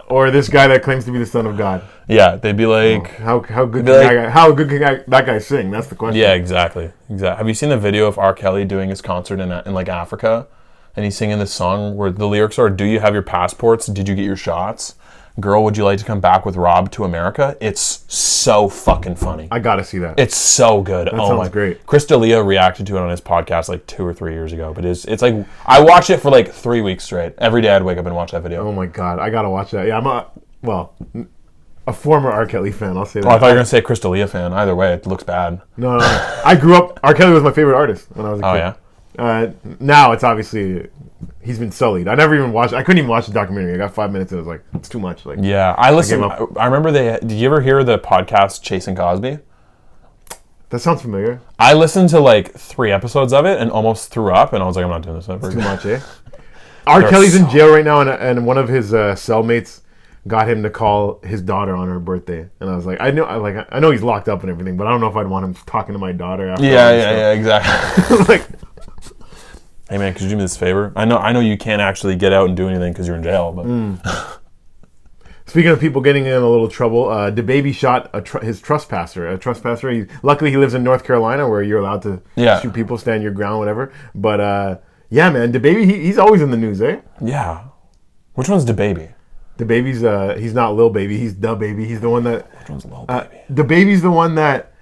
[SPEAKER 2] or this guy that claims to be the son of God,
[SPEAKER 1] they'd be like,
[SPEAKER 2] how good can that guy sing? That's the question.
[SPEAKER 1] Yeah, exactly. Have you seen the video of R. Kelly doing his concert in like Africa, and he's singing this song where the lyrics are, "Do you have your passports? Did you get your shots? Girl, would you like to come back with Rob to America?" It's so fucking funny.
[SPEAKER 2] I gotta see that.
[SPEAKER 1] It's so good.
[SPEAKER 2] That sounds great.
[SPEAKER 1] Chris D'Elia reacted to it on his podcast like 2 or 3 years ago. But it's like, I watched it for like 3 weeks straight. Every day I'd wake up and watch that video.
[SPEAKER 2] Oh my God, I gotta watch that. Yeah, I'm a former R. Kelly fan, I'll say that.
[SPEAKER 1] Oh, I thought you were gonna say Chris D'Elia fan. Either way, it looks bad.
[SPEAKER 2] No. I grew up, R. Kelly was my favorite artist when I was a kid.
[SPEAKER 1] Oh yeah?
[SPEAKER 2] Now it's obviously... He's been sullied. I couldn't even watch the documentary. I got 5 minutes and it was like, it's too much. Like,
[SPEAKER 1] yeah, I listened. I remember did you ever hear the podcast Chasing Cosby?
[SPEAKER 2] That sounds familiar.
[SPEAKER 1] I listened to like 3 episodes of it and almost threw up, and I was like, I'm not doing this ever.
[SPEAKER 2] It's too much, eh? R. Kelly's in jail right now, and one of his cellmates got him to call his daughter on her birthday. And I was like, I know he's locked up and everything, but I don't know if I'd want him talking to my daughter after.
[SPEAKER 1] Yeah, exactly.
[SPEAKER 2] Like,
[SPEAKER 1] hey man, could you do me this favor? I know you can't actually get out and do anything because you're in jail, but
[SPEAKER 2] Speaking of people getting in a little trouble, DaBaby shot his trespasser. A trespasser. Luckily, he lives in North Carolina, where you're allowed to shoot people, stand your ground, whatever. But yeah, man, DaBaby, he's always in the news, eh?
[SPEAKER 1] Yeah. Which one's DaBaby?
[SPEAKER 2] DaBaby's he's not Lil Baby. He's DaBaby. He's the one that.
[SPEAKER 1] Which one's Lil Baby?
[SPEAKER 2] DaBaby's the one that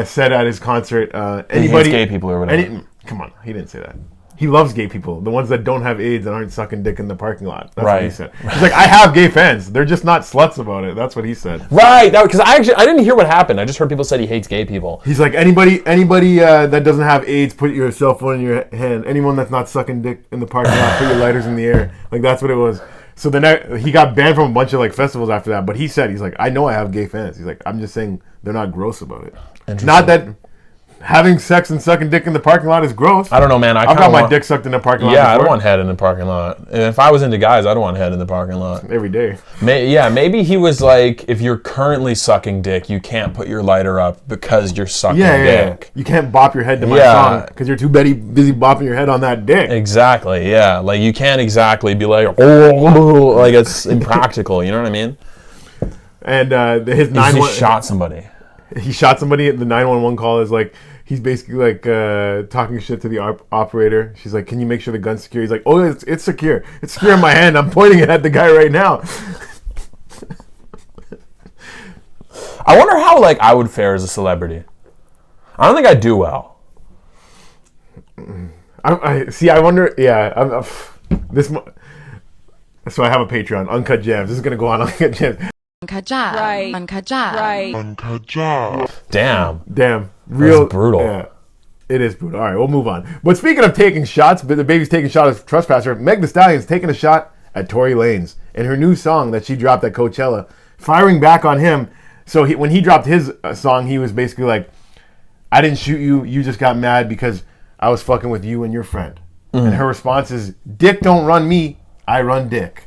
[SPEAKER 2] said at his concert, anybody
[SPEAKER 1] he hates gay people or whatever.
[SPEAKER 2] Come on, he didn't say that. He loves gay people, the ones that don't have AIDS and aren't sucking dick in the parking lot. That's what he said. He's like, I have gay fans. They're just not sluts about it. That's what he said.
[SPEAKER 1] Right, because I didn't hear what happened. I just heard people said he hates gay people.
[SPEAKER 2] He's like, anybody that doesn't have AIDS, put your cell phone in your hand. Anyone that's not sucking dick in the parking lot, put your lighters in the air. Like, that's what it was. So he got banned from a bunch of like festivals after that. But he's like, I know I have gay fans. He's like, I'm just saying they're not gross about it. Not that having sex and sucking dick in the parking lot is gross.
[SPEAKER 1] I don't know, man.
[SPEAKER 2] I've got my dick sucked in the parking lot.
[SPEAKER 1] Yeah, before. I don't want head in the parking lot. And if I was into guys, I don't want head in the parking lot.
[SPEAKER 2] Every day.
[SPEAKER 1] Maybe he was like, if you're currently sucking dick, you can't put your lighter up because you're sucking dick.
[SPEAKER 2] Yeah. You can't bop your head to my song because you're too busy bopping your head on that dick.
[SPEAKER 1] Exactly, yeah. Like, you can't exactly be like, oh, like, it's impractical. You know what I mean?
[SPEAKER 2] And his 911...
[SPEAKER 1] He shot somebody.
[SPEAKER 2] He shot somebody. The 911 call is like, he's basically like talking shit to the operator. She's like, can you make sure the gun's secure? He's like, oh, it's secure. It's secure in my hand. I'm pointing it at the guy right now.
[SPEAKER 1] I wonder how like I would fare as a celebrity. I don't think I'd do well.
[SPEAKER 2] I wonder. Yeah. So I have a Patreon, Uncut Jams. This is gonna go on Uncut Jams.
[SPEAKER 3] Uncut job. Right. Uncut job. Right.
[SPEAKER 4] Uncut job.
[SPEAKER 1] Damn.
[SPEAKER 2] Real
[SPEAKER 1] that's brutal.
[SPEAKER 2] Yeah. It is brutal. All right, we'll move on. But speaking of taking shots, the baby's taking shots as trespasser. Meg the Stallion's taking a shot at Tory Lanez in her new song that she dropped at Coachella, firing back on him. So when he dropped his song, he was basically like, I didn't shoot you. You just got mad because I was fucking with you and your friend. Mm. And her response is, dick don't run me. I run dick.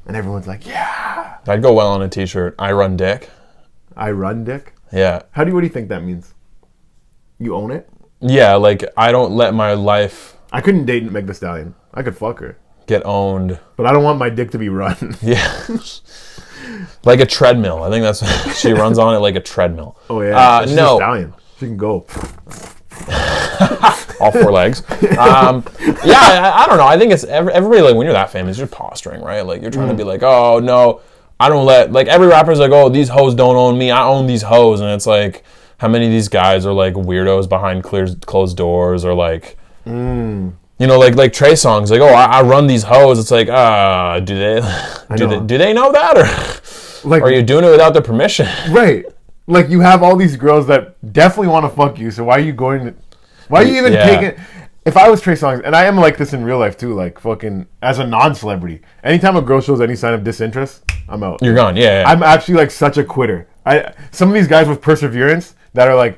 [SPEAKER 2] And everyone's like, yeah.
[SPEAKER 1] I'd go well on a t-shirt. I run dick.
[SPEAKER 2] I run dick?
[SPEAKER 1] Yeah.
[SPEAKER 2] What do you think that means? You own it?
[SPEAKER 1] Yeah, like, I don't let my life...
[SPEAKER 2] I couldn't date Meg the Stallion. I could fuck her.
[SPEAKER 1] Get owned.
[SPEAKER 2] But I don't want my dick to be run.
[SPEAKER 1] Yeah. Like a treadmill. I think that's... She runs on it like a treadmill.
[SPEAKER 2] Oh, yeah. She's
[SPEAKER 1] no.
[SPEAKER 2] a stallion. She can go.
[SPEAKER 1] All 4 legs. I don't know. I think it's... Everybody, like, when you're that famous, you're posturing, right? Like, you're trying to be like, oh, no, I don't let... Like, every rapper's like, oh, these hoes don't own me. I own these hoes. And it's like... How many of these guys are like weirdos behind closed doors, or like, you know, like Trey songs, like, oh, I run these hoes. It's like, do they know that, or like, are you doing it without their permission?
[SPEAKER 2] Right. Like, you have all these girls that definitely want to fuck you. So why are you going Why are you even taking... If I was Trey Songz, and I am like this in real life too, like fucking as a non-celebrity, anytime a girl shows any sign of disinterest, I'm out.
[SPEAKER 1] You're gone, yeah.
[SPEAKER 2] I'm actually like such a quitter. Some of these guys with perseverance that are like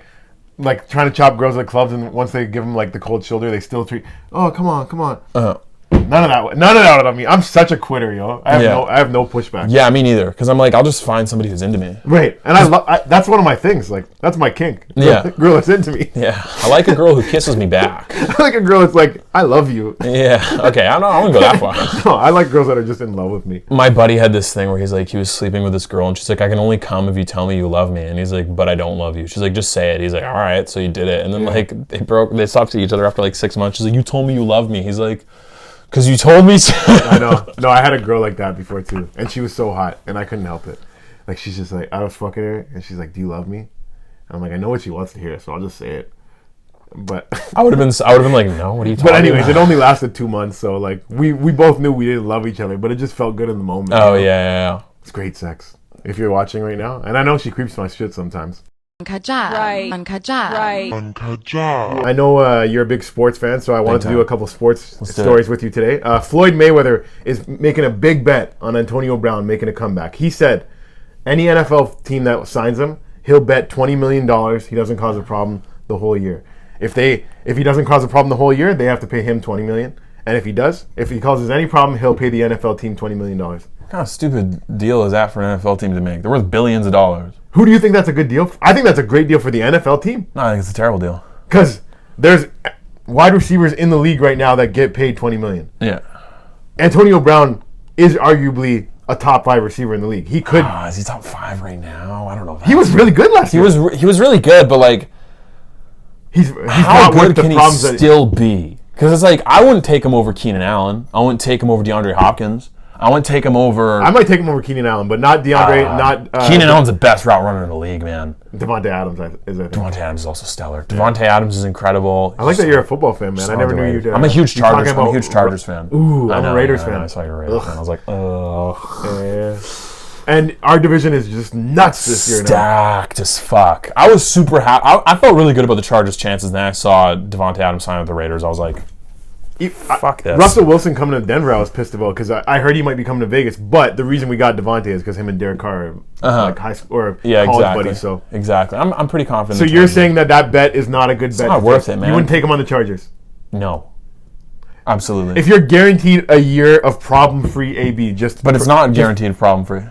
[SPEAKER 2] trying to chop girls at clubs, and once they give them like the cold shoulder, they still treat. Oh, come on. None of that on me. I'm such a quitter, yo. I have no pushback.
[SPEAKER 1] Yeah, me neither. Because I'm like, I'll just find somebody who's into me.
[SPEAKER 2] Right, and that's one of my things. Like, that's my kink. Girl that's into me.
[SPEAKER 1] Yeah, I like a girl who kisses me back.
[SPEAKER 2] I like a girl that's like, I love you.
[SPEAKER 1] Yeah. Okay, I wouldn't go that far.
[SPEAKER 2] No, I like girls that are just in love with me.
[SPEAKER 1] My buddy had this thing where he's like, he was sleeping with this girl, and she's like, I can only come if you tell me you love me. And he's like, but I don't love you. She's like, just say it. He's like, all right. So he did it, and then like they stopped to each other after like 6 months. She's like, you told me you love me. He's like, because you told me so.
[SPEAKER 2] I know. No, I had a girl like that before too. And she was so hot. And I couldn't help it. Like, she's just like, I was fucking her. And she's like, do you love me? And I'm like, I know what she wants to hear, so I'll just say it. But
[SPEAKER 1] I would have been like, no, what are you talking about?
[SPEAKER 2] But anyways, it only lasted 2 months. So like, we both knew we didn't love each other. But it just felt good in the moment.
[SPEAKER 1] Oh, yeah.
[SPEAKER 2] It's great sex. If you're watching right now. And I know she creeps my shit sometimes.
[SPEAKER 3] Right.
[SPEAKER 2] I know you're a big sports fan, so I wanted to do a couple sports stories with you today. Floyd Mayweather is making a big bet on Antonio Brown making a comeback. He said any NFL team that signs him, he'll bet $20 million he doesn't cause a problem the whole year. If he doesn't cause a problem the whole year, they have to pay him $20 million. And if he causes any problem, he'll pay the NFL team $20 million.
[SPEAKER 1] What kind of stupid deal is that for an NFL team to make? They're worth billions of dollars.
[SPEAKER 2] Who do you think that's a good deal? I think that's a great deal for the NFL team.
[SPEAKER 1] No, I think it's a terrible deal.
[SPEAKER 2] Because there's wide receivers in the league right now that get paid $20 million.
[SPEAKER 1] Yeah.
[SPEAKER 2] Antonio Brown is arguably a top 5 receiver in the league. He could.
[SPEAKER 1] Is he top 5 right now? I don't know.
[SPEAKER 2] He was really good last year.
[SPEAKER 1] He was really good, but like,
[SPEAKER 2] he's
[SPEAKER 1] how
[SPEAKER 2] not
[SPEAKER 1] good can he still be? Because it's like, I wouldn't take him over Keenan Allen. I wouldn't take him over DeAndre Hopkins. I wouldn't take him over.
[SPEAKER 2] I might take him over Keenan Allen, but not DeAndre.
[SPEAKER 1] Keenan Allen's the best route runner in the league, man.
[SPEAKER 2] Devontae Adams is.
[SPEAKER 1] Devontae Adams is also stellar. Devontae Adams is incredible.
[SPEAKER 2] I like that you're a football fan, man. I never knew you did.
[SPEAKER 1] I'm a huge Chargers fan.
[SPEAKER 2] Ooh, I'm a Raiders fan.
[SPEAKER 1] I saw you're a Raiders fan. I was like,
[SPEAKER 2] yeah. And our division is just nuts this year now.
[SPEAKER 1] Stacked as fuck. I was super happy. I felt really good about the Chargers' chances, and then I saw Devontae Adams sign with the Raiders. I was like, fuck this.
[SPEAKER 2] Russell Wilson coming to Denver, I was pissed about because I heard he might be coming to Vegas. But the reason we got Devontae is because him and Derek Carr are like high school or college buddies. So
[SPEAKER 1] exactly, I'm pretty confident.
[SPEAKER 2] So you're saying that bet is not a good bet?
[SPEAKER 1] It's not worth it, man.
[SPEAKER 2] You wouldn't take him on the Chargers?
[SPEAKER 1] No, absolutely.
[SPEAKER 2] If you're guaranteed a year of problem-free AB,
[SPEAKER 1] but it's not guaranteed problem-free.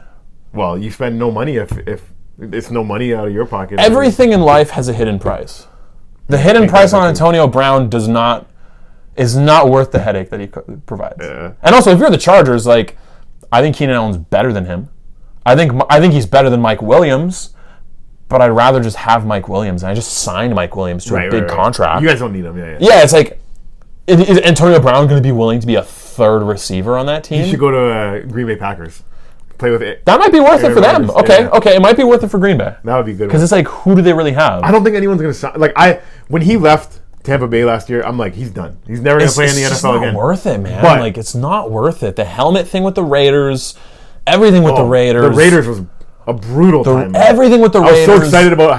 [SPEAKER 2] Well, you spend no money if it's no money out of your pocket.
[SPEAKER 1] Everything in life has a hidden price. The hidden price on Antonio Brown is not worth the headache that he provides. Yeah. And also, if you're the Chargers, like, I think Keenan Allen's better than him. I think he's better than Mike Williams, but I'd rather just have Mike Williams. And I just signed Mike Williams to a big contract.
[SPEAKER 2] You guys don't need him,
[SPEAKER 1] Yeah, it's like, is Antonio Brown going to be willing to be a third receiver on that team?
[SPEAKER 2] He should go to Green Bay Packers. Play with it.
[SPEAKER 1] That might be worth it for them. Okay, it might be worth it for Green Bay.
[SPEAKER 2] That would be good.
[SPEAKER 1] Because it's like, who do they really have?
[SPEAKER 2] I don't think anyone's going to sign. Like, when he left Tampa Bay last year, I'm like, he's done. He's never going to play in the NFL again.
[SPEAKER 1] It's not worth it, man. But, like, it's not worth it. The helmet thing with the Raiders, everything with the Raiders.
[SPEAKER 2] The Raiders was a brutal time.
[SPEAKER 1] Everything with the Raiders.
[SPEAKER 2] I was so excited about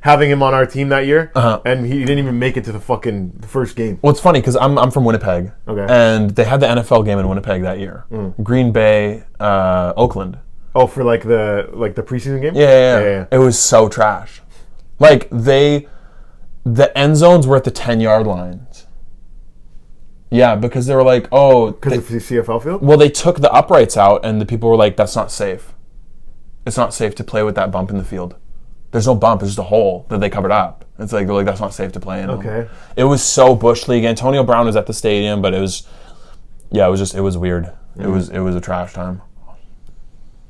[SPEAKER 2] having him on our team that year, and he didn't even make it to the first game.
[SPEAKER 1] Well, it's funny because I'm from Winnipeg, and they had the NFL game in Winnipeg that year. Green Bay, Oakland.
[SPEAKER 2] Oh, for like the preseason game?
[SPEAKER 1] Yeah. It was so trash. Like, the end zones were at the 10-yard lines. Yeah, because they were like,
[SPEAKER 2] because of the CFL field?
[SPEAKER 1] Well, they took the uprights out, and the people were like, that's not safe. It's not safe to play with that bump in the field. There's no bump, it's just a hole that they covered up. It's like, they're like, that's not safe to play in.
[SPEAKER 2] Okay.
[SPEAKER 1] It was so Bush League. Antonio Brown was at the stadium, but it was weird. It was a trash time.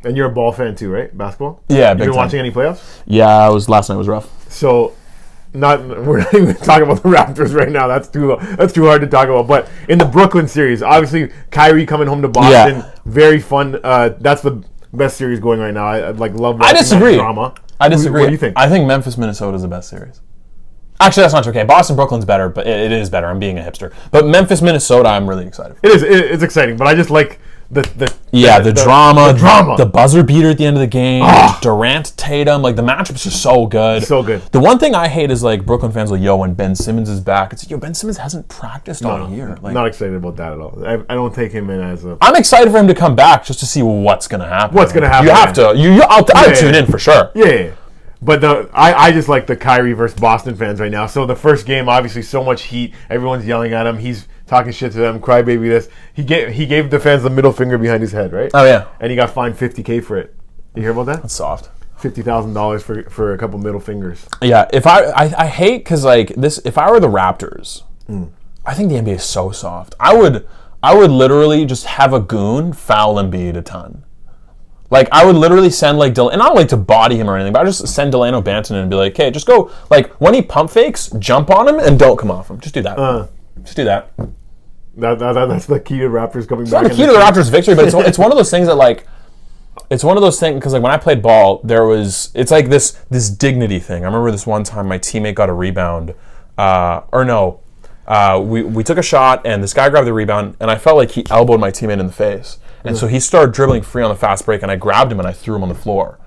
[SPEAKER 2] And you're a ball fan too, right? Basketball?
[SPEAKER 1] Yeah,
[SPEAKER 2] big time. You been watching any playoffs?
[SPEAKER 1] Yeah, last night was rough.
[SPEAKER 2] So, we're not even talking about the Raptors right now. That's too hard to talk about. But in the Brooklyn series, obviously Kyrie coming home to Boston, very fun. That's the best series going right now. I love watching that drama.
[SPEAKER 1] I disagree.
[SPEAKER 2] What do you think?
[SPEAKER 1] I think Memphis, Minnesota is the best series. Actually, that's not true. Okay, Boston, Brooklyn's better, but it is better. I'm being a hipster. But Memphis, Minnesota, I'm really excited for.
[SPEAKER 2] It's exciting, but I just like
[SPEAKER 1] the drama, the buzzer beater at the end of the game, Durant, Tatum, like the matchups are so good.
[SPEAKER 2] So good.
[SPEAKER 1] The one thing I hate is like Brooklyn fans like, yo, when Ben Simmons is back, it's Ben Simmons hasn't practiced all year. Like,
[SPEAKER 2] not excited about that at all. I don't take him in as a.
[SPEAKER 1] I'm excited for him to come back just to see what's gonna happen. You have to. I'll tune in for sure.
[SPEAKER 2] Yeah. But I just like the Kyrie versus Boston fans right now. So the first game, obviously, so much heat. Everyone's yelling at him. He's talking shit to them. Crybaby this. He gave the fans the middle finger behind his head, right?
[SPEAKER 1] Oh yeah.
[SPEAKER 2] And he got fined $50,000 for it. You hear about that?
[SPEAKER 1] That's soft.
[SPEAKER 2] $50,000 for a couple middle fingers.
[SPEAKER 1] Yeah. If I hate because like this. If I were the Raptors, I think the NBA is so soft. I would literally just have a goon foul Embiid a ton. Like, I would literally send, like, and not like to body him or anything, but I just send Delano Banton and be like, okay, just go, like, when he pump fakes, jump on him and don't come off him. Just do that. Just do that.
[SPEAKER 2] That's the key to Raptors coming
[SPEAKER 1] It's
[SPEAKER 2] back.
[SPEAKER 1] not the key to the Raptors' victory, but it's one of those things that, like, it's one of those things, because, like, when I played ball, it's like this dignity thing. I remember this one time my teammate got a rebound, we took a shot, and this guy grabbed the rebound, and I felt like he elbowed my teammate in the face. And so he started dribbling free on the fast break, and I grabbed him and I threw him on the floor.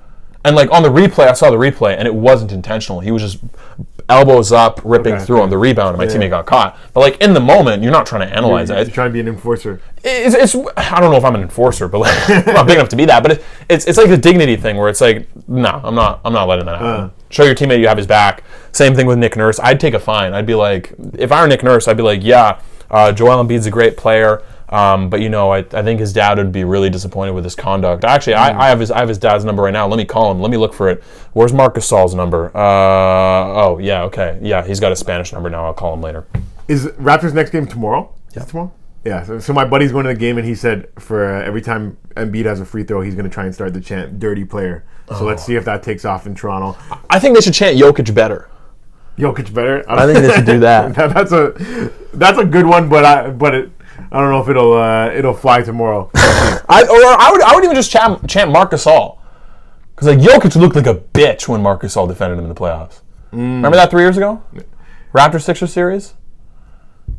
[SPEAKER 1] And like on the replay, I saw the replay, and it wasn't intentional. He was just elbows up, ripping through on the rebound, and my teammate got caught. But like in the moment, you're not trying to analyze it.
[SPEAKER 2] You're trying to be an enforcer.
[SPEAKER 1] It's I don't know if I'm an enforcer, but like, I'm not big enough to be that. But it's like the dignity thing where it's like, no, I'm not letting that happen. Show your teammate you have his back. Same thing with Nick Nurse. I'd take a fine. I'd be like, if I were Nick Nurse, I'd be like, yeah, Joel Embiid's a great player. But you know, I think his dad would be really disappointed with his conduct. Actually, I have his dad's number right now. Let me call him. Let me look for it. Where's Marc Gasol's number? Oh yeah, okay, yeah, he's got a Spanish number now. I'll call him later. Is
[SPEAKER 2] Raptors' next game tomorrow? Yeah, tomorrow. Yeah. So my buddy's going to the game, and he said for every time Embiid has a free throw, he's going to try and start the chant "Dirty Player." So let's see if that takes off in Toronto.
[SPEAKER 1] I think they should chant "Jokic better."
[SPEAKER 2] Jokic better.
[SPEAKER 1] I think they should do that.
[SPEAKER 2] That's a good one, but I don't know if it'll fly tomorrow.
[SPEAKER 1] I would even just chant Marc Gasol, because like Jokic looked like a bitch when Marc Gasol defended him in the playoffs. Remember that 3 years ago, Raptors-Sixers series?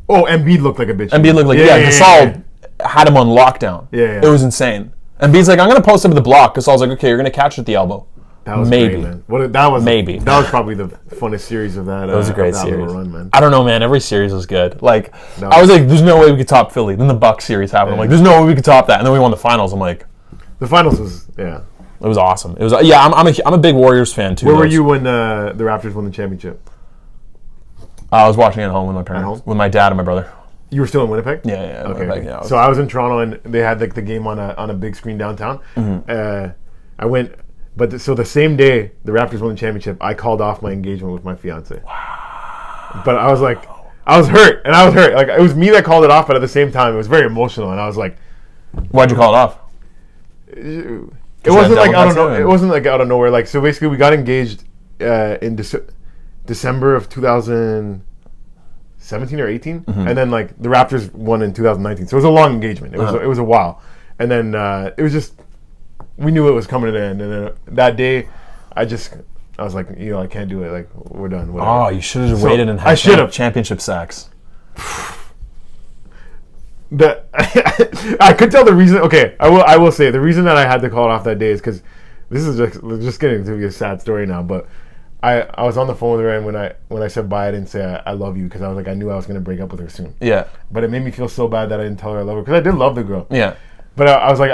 [SPEAKER 2] Oh, Embiid looked like a bitch.
[SPEAKER 1] Embiid looked like Gasol had him on lockdown.
[SPEAKER 2] Yeah.
[SPEAKER 1] It was insane. Embiid's like, I'm gonna post him at the block. Gasol's like, okay, you're gonna catch it at the elbow.
[SPEAKER 2] That was
[SPEAKER 1] maybe.
[SPEAKER 2] Great, man. That was probably the funnest series of that.
[SPEAKER 1] It was a great series.
[SPEAKER 2] Run, man.
[SPEAKER 1] I don't know, man. Every series was good. Like, I was like, there's no way we could top Philly. Then the Bucks series happened. I'm like, there's no way we could top that. And then we won the finals. I'm like,
[SPEAKER 2] the finals was It
[SPEAKER 1] was awesome. It was I'm a big Warriors fan too.
[SPEAKER 2] Where were you when the Raptors won the championship?
[SPEAKER 1] I was watching it at home with my parents, with my dad and my brother.
[SPEAKER 2] You were still in Winnipeg?
[SPEAKER 1] Yeah.
[SPEAKER 2] Okay.
[SPEAKER 1] Winnipeg, yeah.
[SPEAKER 2] So I was in Toronto, and they had like the game on a big screen downtown. I went. But so the same day the Raptors won the championship, I called off my engagement with my fiance. Wow. But I was like, I was hurt. Like, it was me that called it off, but at the same time, it was very emotional. And I was like,
[SPEAKER 1] why'd you call it off?
[SPEAKER 2] It wasn't like out of nowhere. It wasn't like out of nowhere. Like, so basically, we got engaged in December of 2017 or 18, and then like the Raptors won in 2019. So it was a long engagement. It was a while, and then it was just. We knew it was coming to an end, and then that day, I was like, I can't do it. Like, we're done. Whatever.
[SPEAKER 1] Oh, you should have waited and had championship sex.
[SPEAKER 2] I could tell the reason. Okay, I will say the reason that I had to call it off that day is because this is just getting to be a sad story now. But I was on the phone with her, and when I said bye, I didn't say I love you because I was like, I knew I was going to break up with her soon.
[SPEAKER 1] Yeah.
[SPEAKER 2] But it made me feel so bad that I didn't tell her I love her, because I did love the girl.
[SPEAKER 1] Yeah.
[SPEAKER 2] But I was like,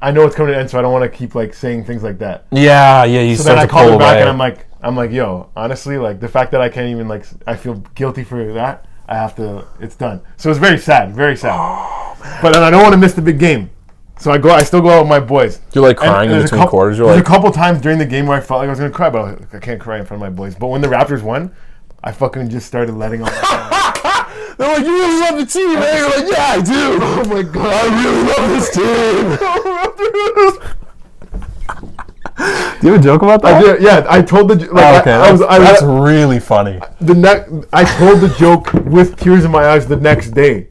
[SPEAKER 2] I know it's coming to an end, so I don't want to keep like saying things like that.
[SPEAKER 1] Yeah. You
[SPEAKER 2] so
[SPEAKER 1] start
[SPEAKER 2] then I
[SPEAKER 1] to
[SPEAKER 2] called
[SPEAKER 1] pull
[SPEAKER 2] her back,
[SPEAKER 1] away.
[SPEAKER 2] and I'm like, yo, honestly, like the fact that I can't even like, I feel guilty for that. I have to. It's done. So it's very sad, very sad. Oh, man. But I don't want to miss the big game, so I still go out with my boys.
[SPEAKER 1] You're like crying in between quarters.
[SPEAKER 2] There's a couple times during the game where I felt like I was gonna cry, but I was like, I can't cry in front of my boys. But when the Raptors won, I fucking just started letting out.
[SPEAKER 1] They're like, you really love the team, man. You're like, yeah, I do.
[SPEAKER 2] Oh my god,
[SPEAKER 1] I really love this team. Do you have a joke about that?
[SPEAKER 2] I did, yeah, I told the like,
[SPEAKER 1] that's really funny.
[SPEAKER 2] I told the joke with tears in my eyes the next day.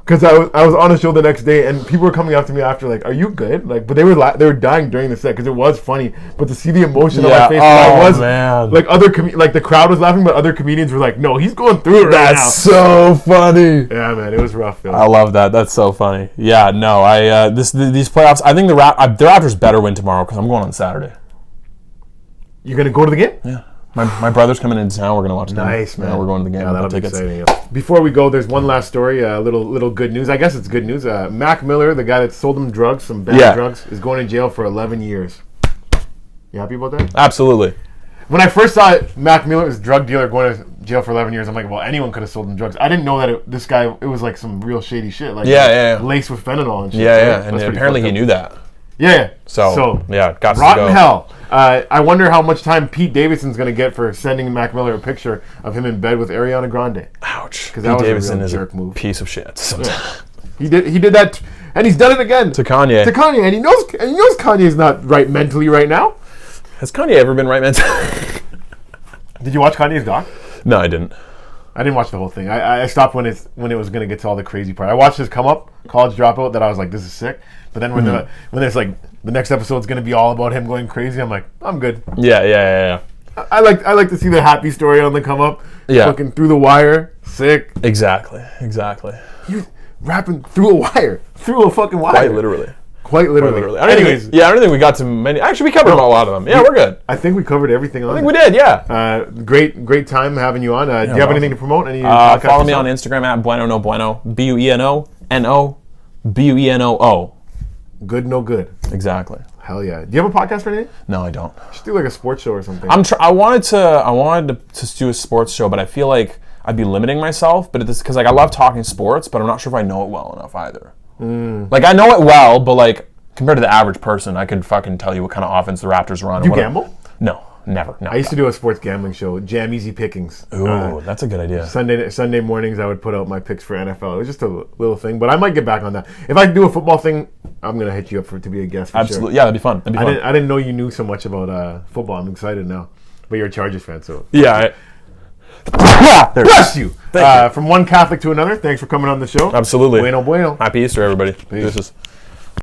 [SPEAKER 2] Because I was on a show the next day, and people were coming up to me after, like, "Are you good?" Like, but they were dying during the set because it was funny. But to see the emotion on my face,
[SPEAKER 1] man.
[SPEAKER 2] Like like the crowd was laughing, but other comedians were like, "No, he's going through it right now."
[SPEAKER 1] That's so funny.
[SPEAKER 2] Yeah, man, it was rough.
[SPEAKER 1] I love that. That's so funny. Yeah, no, these playoffs. I think the Raptors better win tomorrow because I'm going on Saturday.
[SPEAKER 2] You're gonna go to the game?
[SPEAKER 1] Yeah. My brother's coming into town. We're gonna watch the game.
[SPEAKER 2] Nice, man.
[SPEAKER 1] Yeah, we're going to the game.
[SPEAKER 2] Yeah, that'll be exciting. Yeah. Before we go, there's one last story. A little good news. I guess it's good news. Mac Miller, the guy that sold him drugs, some bad drugs, is going to jail for 11 years. You happy about that?
[SPEAKER 1] Absolutely.
[SPEAKER 2] When I first saw it, Mac Miller was a drug dealer going to jail for 11 years. I'm like, well, anyone could have sold him drugs. I didn't know that this guy. It was like some real shady shit, like laced with fentanyl and shit.
[SPEAKER 1] Yeah, and apparently he knew that.
[SPEAKER 2] Yeah.
[SPEAKER 1] So yeah, got to
[SPEAKER 2] rotten
[SPEAKER 1] go.
[SPEAKER 2] hell. I wonder how much time Pete Davidson's going to get for sending Mac Miller a picture of him in bed with Ariana Grande.
[SPEAKER 1] Ouch.
[SPEAKER 2] Because
[SPEAKER 1] Pete Davidson is a piece of shit.
[SPEAKER 2] Yeah. He did that, and he's done it again
[SPEAKER 1] to Kanye.
[SPEAKER 2] And he knows Kanye's not right mentally right now.
[SPEAKER 1] Has Kanye ever been right mentally?
[SPEAKER 2] Did you watch Kanye's doc?
[SPEAKER 1] No, I didn't.
[SPEAKER 2] I didn't watch the whole thing. I stopped when it was going to get to all the crazy part. I watched his come up, college dropout, that I was like, this is sick. But then when there's like the next episode's going to be all about him going crazy, I'm like, I'm good.
[SPEAKER 1] Yeah.
[SPEAKER 2] I like to see the happy story on the come up.
[SPEAKER 1] Yeah.
[SPEAKER 2] Fucking through the wire, sick.
[SPEAKER 1] Exactly.
[SPEAKER 2] He was rapping through a wire, through a fucking wire. Quite literally.
[SPEAKER 1] Anyways, I don't think we got to many. Actually, we covered a lot of them. Yeah, we're good.
[SPEAKER 2] I think we covered everything.
[SPEAKER 1] I think we did. Yeah.
[SPEAKER 2] Great time having you on. Do you have anything to promote? Any
[SPEAKER 1] follow me on Instagram at Bueno No Bueno. BUENO.
[SPEAKER 2] Good, no good.
[SPEAKER 1] Exactly.
[SPEAKER 2] Hell yeah. Do you have a podcast or anything?
[SPEAKER 1] No, I don't.
[SPEAKER 2] You should do like a sports show or something.
[SPEAKER 1] I wanted to do a sports show, but I feel like I'd be limiting myself. But it's because like I love talking sports, but I'm not sure if I know it well enough either. Like I know it well, but like compared to the average person, I could fucking tell you what kind of offense the Raptors run.
[SPEAKER 2] Do you gamble?
[SPEAKER 1] No, never. No.
[SPEAKER 2] I used to do a sports gambling show, JamEasy Pickings.
[SPEAKER 1] Ooh, that's a good idea.
[SPEAKER 2] Sunday mornings, I would put out my picks for NFL. It was just a little thing, but I might get back on that. If I can do a football thing, I'm gonna hit you up to be a guest.
[SPEAKER 1] Absolutely,
[SPEAKER 2] sure.
[SPEAKER 1] Yeah, that'd be fun.
[SPEAKER 2] I didn't know you knew so much about football. I'm excited now. But you're a Chargers fan, so
[SPEAKER 1] yeah.
[SPEAKER 2] Bless you. From one Catholic to another. Thanks for coming on the show.
[SPEAKER 1] Absolutely.
[SPEAKER 2] Bueno.
[SPEAKER 1] Happy Easter, everybody.
[SPEAKER 2] Peace.
[SPEAKER 1] This is.